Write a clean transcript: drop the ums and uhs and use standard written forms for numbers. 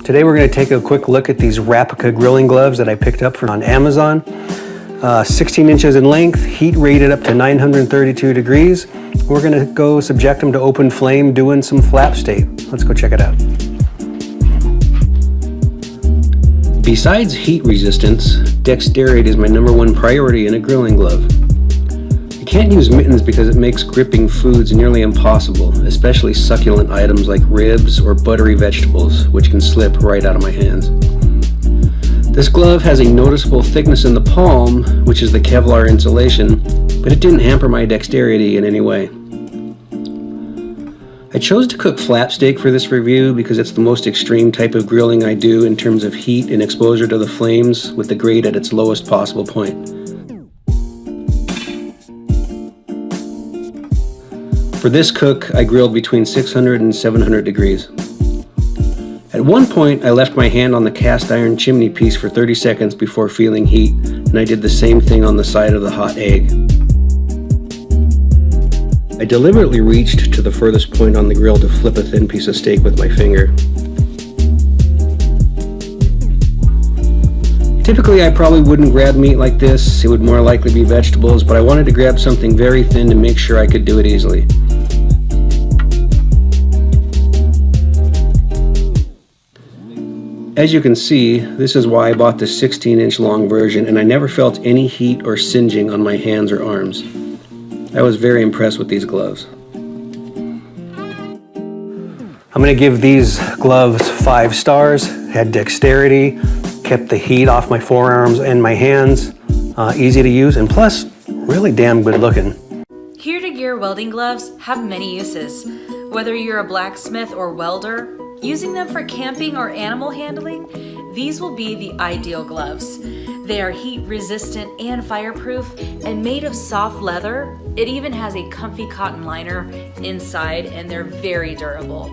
Today we're going to take a quick look at these RAPICCA grilling gloves that I picked up on Amazon. 16 inches in length, heat rated up to 932 degrees. We're going to go subject them to open flame doing some flap state. Let's go check it out. Besides heat resistance, dexterity is my #1 priority in a grilling glove. I can't use mittens because it makes gripping foods nearly impossible, especially succulent items like ribs or buttery vegetables, which can slip right out of my hands. This glove has a noticeable thickness in the palm, which is the Kevlar insulation, but it didn't hamper my dexterity in any way. I chose to cook flap steak for this review because it's the most extreme type of grilling I do in terms of heat and exposure to the flames, with the grate at its lowest possible point. For this cook, I grilled between 600 and 700 degrees. At one point, I left my hand on the cast iron chimney piece for 30 seconds before feeling heat, and I did the same thing on the side of the hot egg. I deliberately reached to the furthest point on the grill to flip a thin piece of steak with my finger. Typically, I probably wouldn't grab meat like this. It would more likely be vegetables, but I wanted to grab something very thin to make sure I could do it easily. As you can see, this is why I bought the 16-inch long version, and I never felt any heat or singeing on my hands or arms. I was very impressed with these gloves. I'm going to give these gloves 5 stars. Had dexterity, kept the heat off my forearms and my hands, easy to use, and plus, really damn good looking. HereToGear welding gloves have many uses. Whether you're a blacksmith or welder, using them for camping or animal handling, these will be the ideal gloves. They are heat resistant and fireproof, and made of soft leather. It even has a comfy cotton liner inside, and they're very durable.